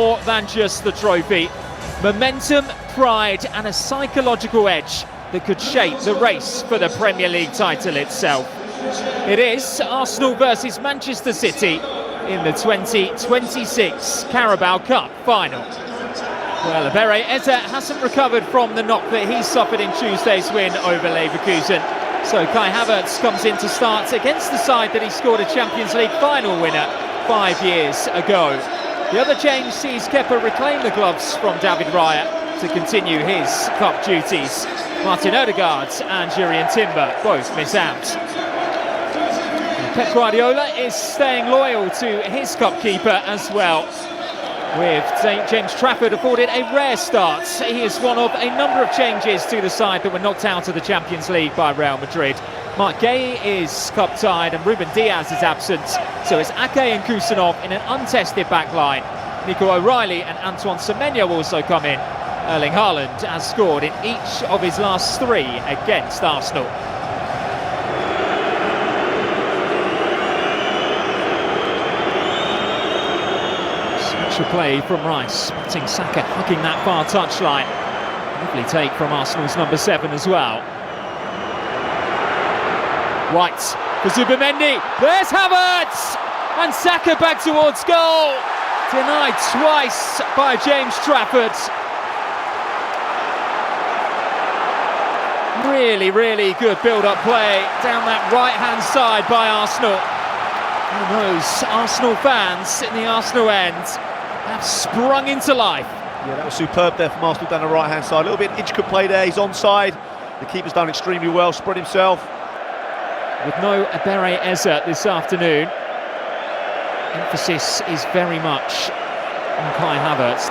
More than just the trophy. Momentum, pride and a psychological edge that could shape the race for the Premier League title itself. It is Arsenal versus Manchester City in the 2026 Carabao Cup Final. Well, Ebere Eze hasn't recovered from the knock that he suffered in Tuesday's win over Leverkusen. So Kai Havertz comes in to start against the side that he scored a Champions League final winner 5 years ago. The other change sees Kepa reclaim the gloves from David Raya to continue his cup duties. Martin Odegaard and Jurrien Timber both miss out. Pep Guardiola is staying loyal to his cup keeper as well, with James Trafford afforded a rare start. He is one of a number of changes to the side that were knocked out of the Champions League by Real Madrid. Marc Guéhi is cup-tied and Ruben Diaz is absent, so it's Ake and Kusanov in an untested back line. Nico O'Reilly and Antoine Semenyo also come in. Erling Haaland has scored in each of his last 3 against Arsenal. Such a play from Rice, spotting Saka hugging that far touchline. Lovely take from Arsenal's number 7 as well. White for Zubimendi, there's Havertz! And Saka back towards goal! Denied twice by James Trafford. Really good build-up play down that right-hand side by Arsenal. And those Arsenal fans in the Arsenal end have sprung into life. Yeah, that was superb there from Arsenal down the right-hand side. A little bit intricate play there, he's onside. The keeper's done extremely well, spread himself. With no Ebere Eze this afternoon, emphasis is very much on Kai Havertz.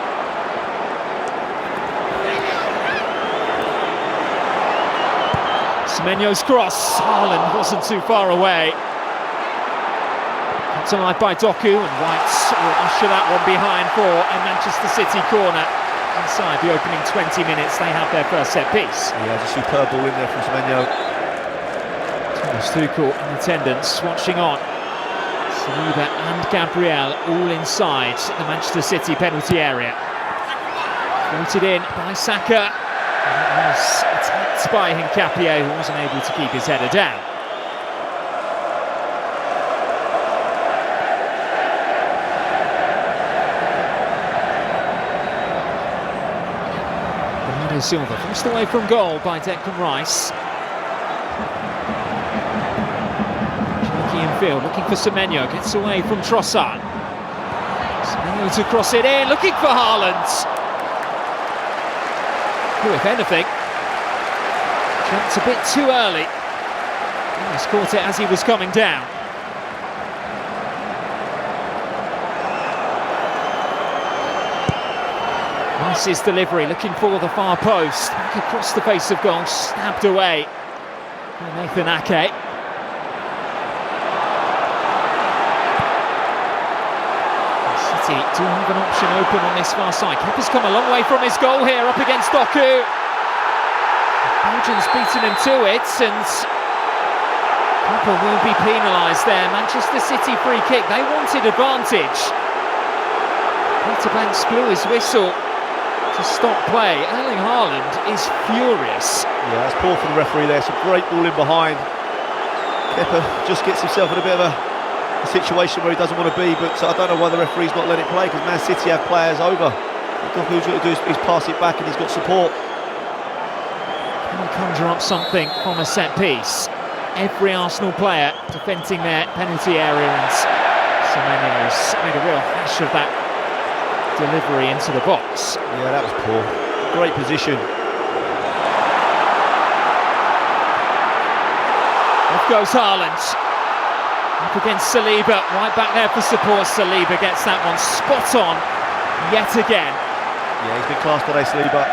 Semenyo's cross, Haaland wasn't too far away. Kept alive by Doku, and White will usher that one behind for a Manchester City corner. Inside the opening 20 minutes, they have their first set piece. Yeah, it's a superb ball in there from Semenyo. Thomas Tuchel in attendance, watching on. Saliba and Gabriel all inside the Manchester City penalty area. Floated in by Saka. And it was attacked by Hincapie, who wasn't able to keep his header down. Bernardo Silva forced away from goal by Declan Rice. Infield, looking for Semenyo, gets away from Trossard. Semenyo to cross it in, looking for Haaland. Who, if anything, jumped a bit too early. He's caught it as he was coming down. Rice's delivery, looking for the far post. Back across the face of goal, stabbed away by Nathan Ake. Do have an option open on this far side. Kepa's come a long way from his goal here, up against Doku. Belgium's beaten him to it, and Kepa will be penalised there. Manchester City free kick, they wanted advantage. Peter Banks blew his whistle to stop play. Erling Haaland is furious. Yeah, that's poor for the referee there. It's a great ball in behind. Kepa just gets himself in a bit of a situation where he doesn't want to be, but I don't know why the referee's not letting it play, because Man City have players over. All he's got to do is pass it back, and he's got support. Can he conjure up something from a set piece? Every Arsenal player defending their penalty area, and Semenyo's made a real hash of that delivery into the box. Yeah, that was poor. Great position. Off goes Haaland. Up against Saliba, right back there for support. Saliba gets that one spot on yet again. Yeah, he's been class today, Saliba.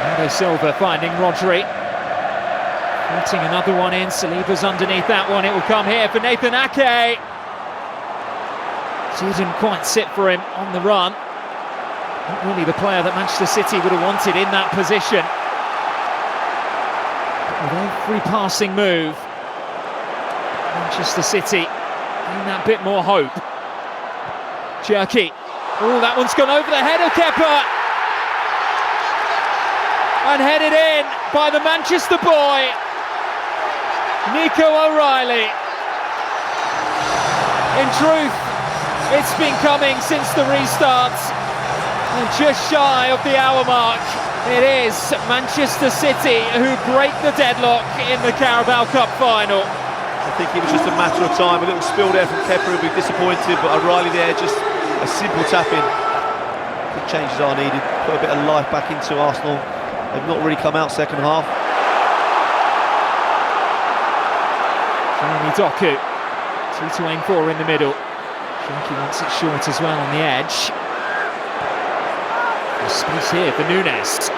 Bernardo Silva finding Rodri. Putting another one in. Saliba's underneath that one. It will come here for Nathan Ake. Didn't quite sit for him on the run. Not really the player that Manchester City would have wanted in that position. Well, they've every passing move. Manchester City in that bit more hope. Jerky. Oh, that one's gone over the head of Kepa. And headed in by the Manchester boy, Nico O'Reilly. In truth, it's been coming since the restart. And just shy of the hour mark, it is Manchester City who break the deadlock in the Carabao Cup Final. I think it was just a matter of time. A little spill there from Kepa would be disappointed, but O'Reilly there, just a simple tap-in. I think changes are needed. Put a bit of life back into Arsenal. They've not really come out second half. Jeremy Doku, 2 to aim for in the middle. Shanky wants it short as well on the edge. There's space here for Nunes.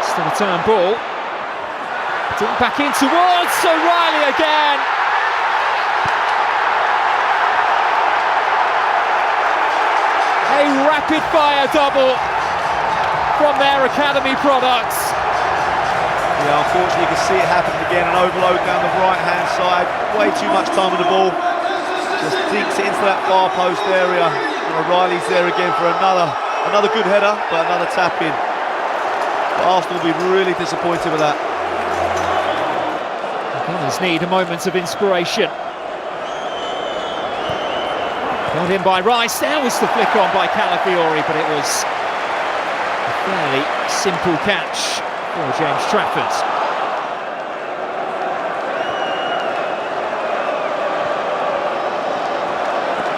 It's the return ball. Back in towards O'Reilly again. A rapid-fire double from their academy products. Yeah, unfortunately you can see it happen again, an overload down the right-hand side, way too much time on the ball. Just dinks it into that far post area. And O'Reilly's there again for another good header, but another tap-in. But Arsenal will be really disappointed with that. Gunners need a moment of inspiration. Held in by Rice, there was the flick on by Calafiori, but it was a fairly simple catch for James Trafford.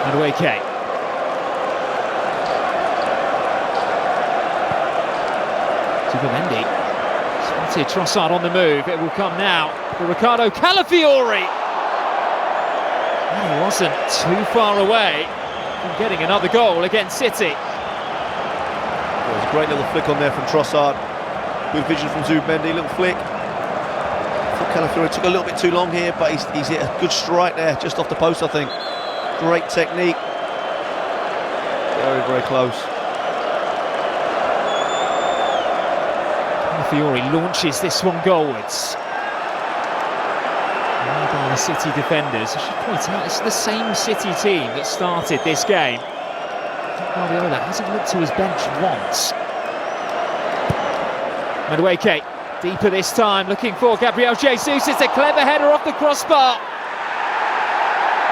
Madueke. Zubimendi. Spotted Trossard on the move, it will come now for Ricardo Calafiori. And he wasn't too far away from getting another goal against City. Well, it was a great little flick on there from Trossard. Good vision from Zubimendi, little flick. I thought Calafiori took a little bit too long here, but he's hit a good strike there, just off the post I think. Great technique. Very, very close. Calafiori launches this one goalwards. By the City defenders. I should point out, it's the same City team that started this game. Guardiola hasn't looked to his bench once. Madueke, deeper this time, looking for Gabriel Jesus. It's a clever header off the crossbar.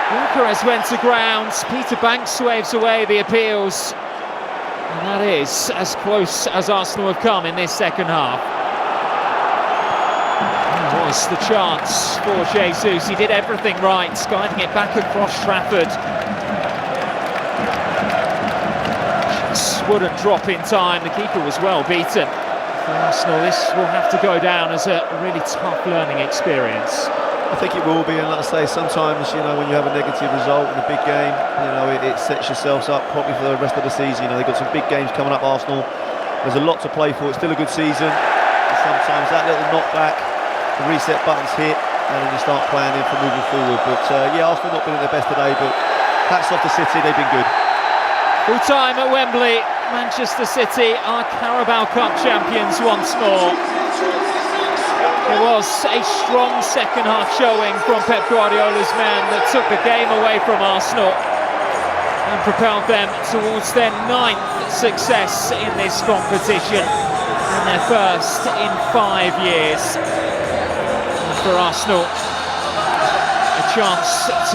Gyökeres went to ground. Peter Banks waves away the appeals. And that is as close as Arsenal have come in this second half. That was the chance for Jesus. He did everything right, guiding it back across Trafford. Just wouldn't drop in time. The keeper was well beaten. For Arsenal, this will have to go down as a really tough learning experience. I think it will be, and like I say, sometimes, you know, when you have a negative result in a big game, you know, it sets yourselves up probably for the rest of the season. You know, they've got some big games coming up, Arsenal. There's a lot to play for. It's still a good season. And sometimes that little knockback, the reset button's hit, and then you start planning for moving forward. But yeah, Arsenal not been at their best today, but hats off to City, they've been good. Full time at Wembley, Manchester City are Carabao Cup champions once more. It was a strong second half showing from Pep Guardiola's men that took the game away from Arsenal and propelled them towards their 9th success in this competition and their first in 5 years. And for Arsenal, a chance to